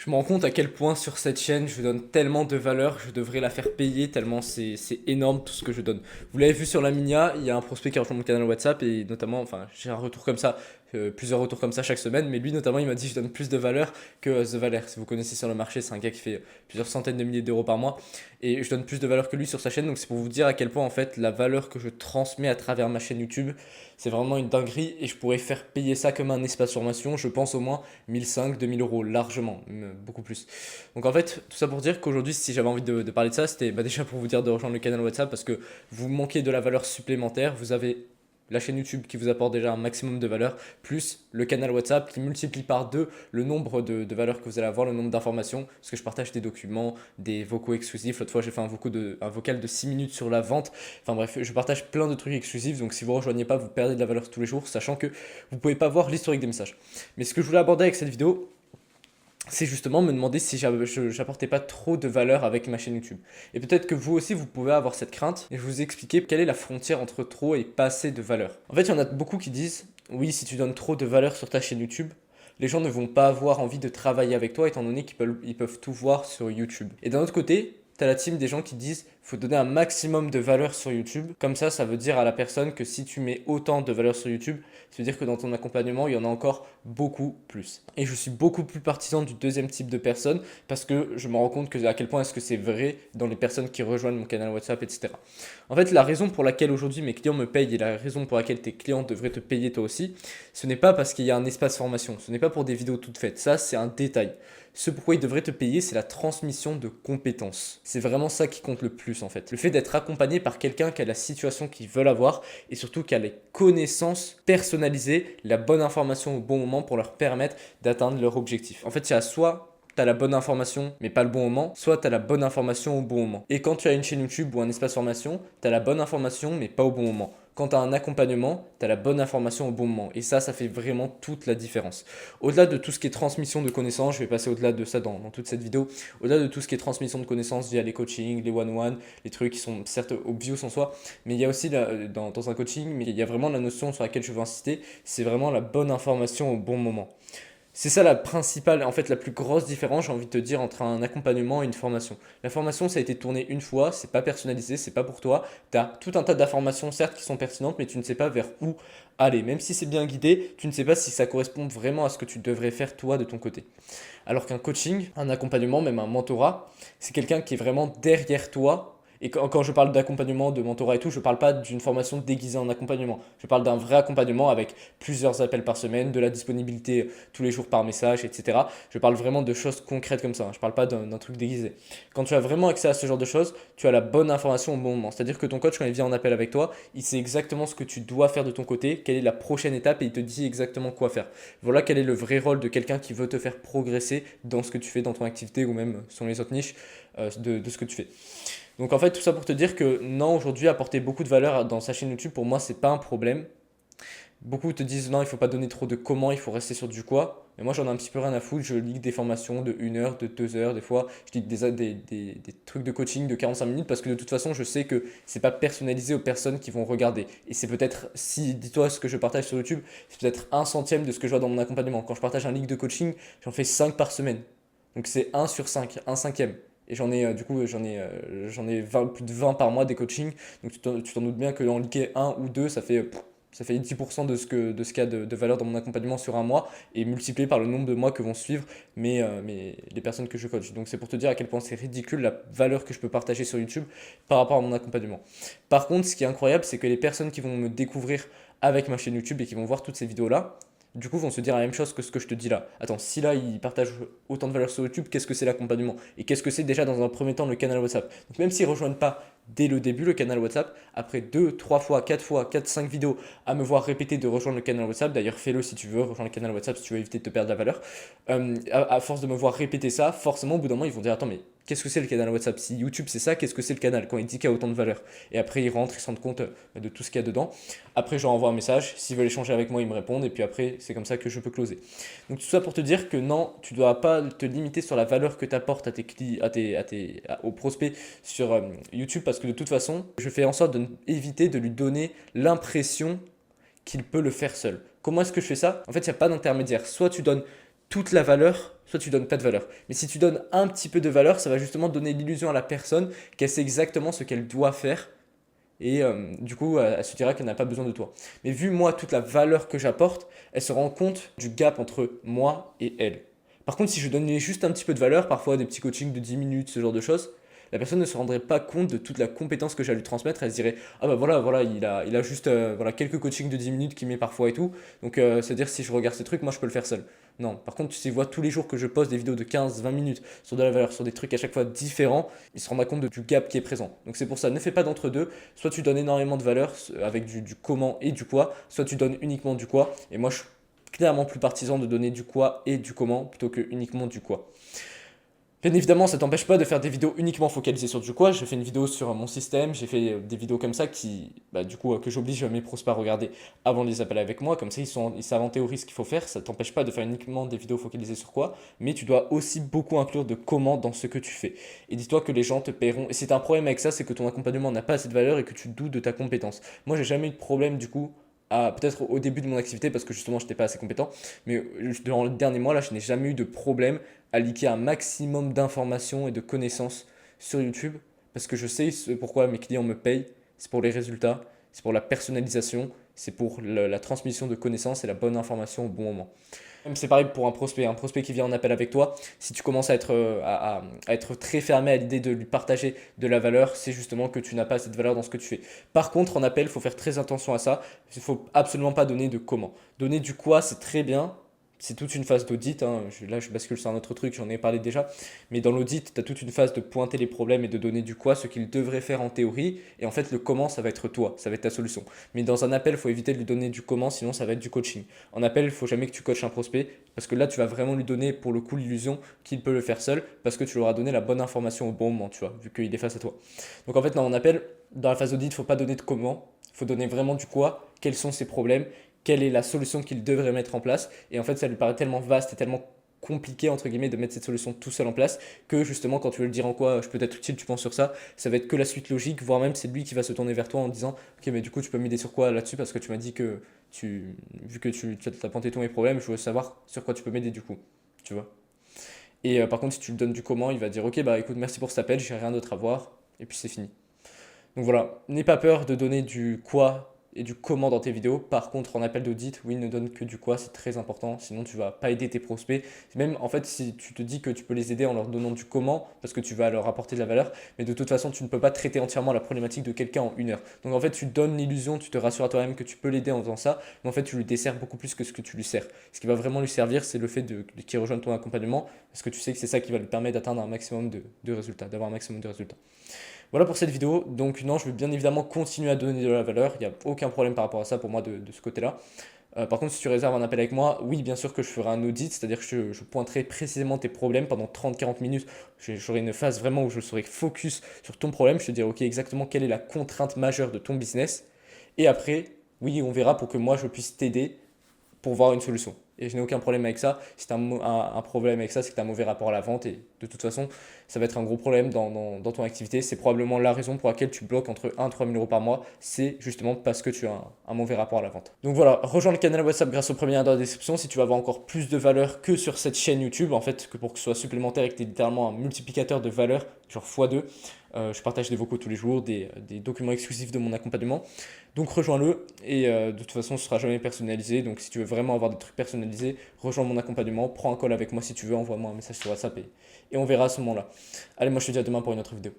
Je me rends compte à quel point sur cette chaîne, je donne tellement de valeur, je devrais la faire payer tellement c'est énorme tout ce que je donne. Vous l'avez vu sur la Minia, il y a un prospect qui a rejoint mon canal WhatsApp et notamment, enfin, j'ai un retour comme ça, plusieurs retours comme ça chaque semaine, mais lui notamment, il m'a dit je donne plus de valeur que The Valère. Si vous connaissez sur le marché, c'est un gars qui fait plusieurs centaines de milliers d'euros par mois et je donne plus de valeur que lui sur sa chaîne, donc c'est pour vous dire à quel point en fait la valeur que je transmets à travers ma chaîne YouTube, c'est vraiment une dinguerie et je pourrais faire payer ça comme un espace formation, je pense au moins 1500, 2000 euros largement, beaucoup plus. Donc en fait, tout ça pour dire qu'aujourd'hui, si j'avais envie de parler de ça, c'était déjà pour vous dire de rejoindre le canal WhatsApp parce que vous manquez de la valeur supplémentaire, vous avez la chaîne YouTube qui vous apporte déjà un maximum de valeur, plus le canal WhatsApp qui multiplie par deux le nombre de valeurs que vous allez avoir, le nombre d'informations, parce que je partage des documents, des vocaux exclusifs. L'autre fois, j'ai fait un vocal de 6 minutes sur la vente. Enfin bref, je partage plein de trucs exclusifs, donc si vous ne rejoignez pas, vous perdez de la valeur tous les jours, sachant que vous ne pouvez pas voir l'historique des messages. Mais ce que je voulais aborder avec cette vidéo, c'est justement me demander si j'apportais pas trop de valeur avec ma chaîne YouTube. Et peut-être que vous aussi, vous pouvez avoir cette crainte. Et je vais vous expliquer quelle est la frontière entre trop et pas assez de valeur. En fait, il y en a beaucoup qui disent, oui, si tu donnes trop de valeur sur ta chaîne YouTube, les gens ne vont pas avoir envie de travailler avec toi étant donné ils peuvent tout voir sur YouTube. Et d'un autre côté, tu as la team des gens qui disent faut donner un maximum de valeur sur YouTube. Comme ça veut dire à la personne que si tu mets autant de valeur sur YouTube, ça veut dire que dans ton accompagnement, il y en a encore beaucoup plus. Et je suis beaucoup plus partisan du deuxième type de personnes parce que je me rends compte que à quel point est-ce que c'est vrai dans les personnes qui rejoignent mon canal WhatsApp, etc. En fait, la raison pour laquelle aujourd'hui mes clients me payent et la raison pour laquelle tes clients devraient te payer toi aussi, ce n'est pas parce qu'il y a un espace formation, ce n'est pas pour des vidéos toutes faites, ça c'est un détail. Ce pourquoi ils devraient te payer, c'est la transmission de compétences. C'est vraiment ça qui compte le plus en fait. Le fait d'être accompagné par quelqu'un qui a la situation qu'ils veulent avoir et surtout qui a les connaissances personnalisées, la bonne information au bon moment pour leur permettre d'atteindre leur objectif. En fait, il y a soit tu as la bonne information mais pas le bon moment, soit tu as la bonne information au bon moment. Et quand tu as une chaîne YouTube ou un espace formation, tu as la bonne information mais pas au bon moment. Quand tu as un accompagnement, tu as la bonne information au bon moment. Et ça fait vraiment toute la différence. Au-delà de tout ce qui est transmission de connaissances, je vais passer au-delà de ça dans toute cette vidéo, au-delà de tout ce qui est transmission de connaissances via les coachings, les one-one, les trucs qui sont certes obvious en soi, mais il y a aussi dans un coaching, mais il y a vraiment la notion sur laquelle je veux insister, c'est vraiment la bonne information au bon moment. C'est ça la principale, en fait la plus grosse différence, j'ai envie de te dire, entre un accompagnement et une formation. La formation, ça a été tourné une fois, c'est pas personnalisé, c'est pas pour toi. Tu as tout un tas d'informations, certes, qui sont pertinentes, mais tu ne sais pas vers où aller. Même si c'est bien guidé, tu ne sais pas si ça correspond vraiment à ce que tu devrais faire toi de ton côté. Alors qu'un coaching, un accompagnement, même un mentorat, c'est quelqu'un qui est vraiment derrière toi. Et quand je parle d'accompagnement, de mentorat et tout, je ne parle pas d'une formation déguisée en accompagnement. Je parle d'un vrai accompagnement avec plusieurs appels par semaine, de la disponibilité tous les jours par message, etc. Je parle vraiment de choses concrètes comme ça. Je ne parle pas d'un truc déguisé. Quand tu as vraiment accès à ce genre de choses, tu as la bonne information au bon moment. C'est-à-dire que ton coach, quand il vient en appel avec toi, il sait exactement ce que tu dois faire de ton côté, quelle est la prochaine étape et il te dit exactement quoi faire. Voilà quel est le vrai rôle de quelqu'un qui veut te faire progresser dans ce que tu fais dans ton activité ou même sur les autres niches de ce que tu fais. Donc en fait, tout ça pour te dire que non, aujourd'hui, apporter beaucoup de valeur dans sa chaîne YouTube, pour moi, c'est pas un problème. Beaucoup te disent non, il faut pas donner trop de comment, il faut rester sur du quoi. Mais moi, j'en ai un petit peu rien à foutre. Je lis des formations de 1 heure, de 2 heures, des fois. Je lis des trucs de coaching de 45 minutes parce que de toute façon, je sais que c'est pas personnalisé aux personnes qui vont regarder. Et c'est peut-être, si, dis-toi, ce que je partage sur YouTube, c'est peut-être un centième de ce que je vois dans mon accompagnement. Quand je partage un link de coaching, j'en fais 5 par semaine. Donc c'est 1 sur 5, un cinquième. Et j'en ai 20, plus de 20 par mois des coachings. Donc tu t'en doutes bien que en liker un ou deux, ça fait 10% de ce qu'il y a de valeur dans mon accompagnement sur un mois et multiplié par le nombre de mois que vont suivre les personnes que je coach. Donc c'est pour te dire à quel point c'est ridicule la valeur que je peux partager sur YouTube par rapport à mon accompagnement. Par contre, ce qui est incroyable, c'est que les personnes qui vont me découvrir avec ma chaîne YouTube et qui vont voir toutes ces vidéos-là, du coup, vont se dire la même chose que ce que je te dis là. Attends, si là, ils partagent autant de valeur sur YouTube, qu'est-ce que c'est l'accompagnement? Et qu'est-ce que c'est déjà dans un premier temps le canal WhatsApp? Donc même s'ils ne rejoignent pas dès le début le canal WhatsApp, après 2, 3 fois, 4, 5 vidéos à me voir répéter de rejoindre le canal WhatsApp, d'ailleurs fais-le si tu veux, rejoindre le canal WhatsApp si tu veux éviter de te perdre de la valeur, à force de me voir répéter ça, forcément au bout d'un moment ils vont dire attends mais qu'est-ce que c'est le canal WhatsApp? Si YouTube c'est ça, qu'est-ce que c'est le canal quand il dit qu'il y a autant de valeur? Et après ils rentrent, ils se rendent compte de tout ce qu'il y a dedans. Après je leur envoie un message, s'ils veulent échanger avec moi ils me répondent et puis après c'est comme ça que je peux closer. Donc tout ça pour te dire que non, tu ne dois pas te limiter sur la valeur que tu apportes à tes clients, aux prospects sur YouTube parce que de toute façon, je fais en sorte d'éviter de lui donner l'impression qu'il peut le faire seul. Comment est-ce que je fais ça? En fait, il n'y a pas d'intermédiaire. Soit tu donnes toute la valeur, soit tu donnes pas de valeur. Mais si tu donnes un petit peu de valeur, ça va justement donner l'illusion à la personne qu'elle sait exactement ce qu'elle doit faire. Et du coup, elle se dira qu'elle n'a pas besoin de toi. Mais vu moi, toute la valeur que j'apporte, elle se rend compte du gap entre moi et elle. Par contre, si je donnais juste un petit peu de valeur, parfois des petits coachings de 10 minutes, ce genre de choses, la personne ne se rendrait pas compte de toute la compétence que j'ai à lui transmettre. Elle se dirait, ah bah voilà, il a juste voilà, quelques coachings de 10 minutes qu'il met parfois et tout. Donc, c'est-à-dire, si je regarde ces trucs, moi, je peux le faire seul. Non, par contre, tu vois tous les jours que je poste des vidéos de 15-20 minutes sur de la valeur, sur des trucs à chaque fois différents, il se rendra compte du gap qui est présent. Donc, c'est pour ça, ne fais pas d'entre-deux. Soit tu donnes énormément de valeur avec du comment et du quoi, soit tu donnes uniquement du quoi. Et moi, je suis clairement plus partisan de donner du quoi et du comment plutôt que uniquement du quoi. Bien évidemment, ça t'empêche pas de faire des vidéos uniquement focalisées sur du quoi. J'ai fait une vidéo sur mon système, j'ai fait des vidéos comme ça qui, du coup, que j'oblige mes pros à regarder avant de les appeler avec moi. Comme ça, ils savent en théorie ce qu'il faut faire. Ça t'empêche pas de faire uniquement des vidéos focalisées sur quoi, mais tu dois aussi beaucoup inclure de comment dans ce que tu fais. Et dis-toi que les gens te paieront. Et si tu as un problème avec ça, c'est que ton accompagnement n'a pas assez de valeur et que tu doutes de ta compétence. Moi, j'ai jamais eu de problème du coup peut-être au début de mon activité parce que justement je n'étais pas assez compétent, mais durant le dernier mois là je n'ai jamais eu de problème à liquer un maximum d'informations et de connaissances sur YouTube parce que je sais pourquoi mes clients me payent, c'est pour les résultats, c'est pour la personnalisation, c'est pour la transmission de connaissances et la bonne information au bon moment. Même c'est pareil pour un prospect qui vient en appel avec toi, si tu commences à être très fermé à l'idée de lui partager de la valeur, c'est justement que tu n'as pas cette valeur dans ce que tu fais. Par contre, en appel, il faut faire très attention à ça, il ne faut absolument pas donner de comment. Donner du quoi, c'est très bien, c'est toute une phase d'audit, hein. Là je bascule sur un autre truc, j'en ai parlé déjà, mais dans l'audit, tu as toute une phase de pointer les problèmes et de donner du quoi, ce qu'il devrait faire en théorie, et en fait le comment, ça va être toi, ça va être ta solution. Mais dans un appel, il faut éviter de lui donner du comment, sinon ça va être du coaching. En appel, il faut jamais que tu coaches un prospect, parce que là tu vas vraiment lui donner pour le coup l'illusion qu'il peut le faire seul, parce que tu lui auras donné la bonne information au bon moment, tu vois, vu qu'il est face à toi. Donc en fait, dans en appel, dans la phase d'audit, il ne faut pas donner de comment, il faut donner vraiment du quoi, quels sont ses problèmes, quelle est la solution qu'il devrait mettre en place. Et en fait, ça lui paraît tellement vaste et tellement compliqué entre guillemets de mettre cette solution tout seul en place que justement quand tu veux le dire en quoi je peux être utile, tu penses sur ça, ça va être que la suite logique, voire même c'est lui qui va se tourner vers toi en disant ok mais du coup tu peux m'aider sur quoi là-dessus parce que tu m'as dit que vu que tu as pointé tous mes problèmes, je veux savoir sur quoi tu peux m'aider du coup, tu vois. Et par contre si tu lui donnes du comment, il va dire ok bah écoute merci pour cet appel, j'ai rien d'autre à voir et puis c'est fini. Donc voilà, n'aie pas peur de donner du quoi et du comment dans tes vidéos. Par contre, en appel d'audit, oui, ne donne que du quoi, c'est très important. Sinon, tu vas pas aider tes prospects. Même en fait, si tu te dis que tu peux les aider en leur donnant du comment, parce que tu vas leur apporter de la valeur, mais de toute façon, tu ne peux pas traiter entièrement la problématique de quelqu'un en 1 heure. Donc en fait, tu donnes l'illusion, tu te rassures à toi-même que tu peux l'aider en faisant ça, mais en fait, tu lui desserres beaucoup plus que ce que tu lui sers. Ce qui va vraiment lui servir, c'est le fait qu'il rejoigne ton accompagnement, parce que tu sais que c'est ça qui va lui permettre d'atteindre un maximum de résultats, d'avoir un maximum de résultats. Voilà pour cette vidéo. Donc non, je vais bien évidemment continuer à donner de la valeur. Il n'y a aucun problème par rapport à ça pour moi de ce côté-là. Par contre, si tu réserves un appel avec moi, oui, bien sûr que je ferai un audit, c'est-à-dire que je pointerai précisément tes problèmes pendant 30-40 minutes. J'aurai une phase vraiment où je serai focus sur ton problème. Je te dirai, ok, exactement quelle est la contrainte majeure de ton business. Et après, oui, on verra pour que moi, je puisse t'aider pour voir une solution. Et je n'ai aucun problème avec ça. Si tu as un problème avec ça, c'est que tu as un mauvais rapport à la vente. Et de toute façon, ça va être un gros problème dans ton activité. C'est probablement la raison pour laquelle tu bloques entre 1 et 3 000 euros par mois. C'est justement parce que tu as un mauvais rapport à la vente. Donc voilà, rejoins le canal WhatsApp grâce au premier lien dans la description si tu veux avoir encore plus de valeur que sur cette chaîne YouTube. En fait, que pour que ce soit supplémentaire et que tu aies littéralement un multiplicateur de valeur, genre x2. Je partage des vocaux tous les jours, des documents exclusifs de mon accompagnement. Donc rejoins-le et de toute façon ce sera jamais personnalisé. Donc si tu veux vraiment avoir des trucs personnalisés, rejoins mon accompagnement, prends un call avec moi si tu veux, envoie-moi un message sur WhatsApp et on verra à ce moment-là. Allez, moi je te dis à demain pour une autre vidéo.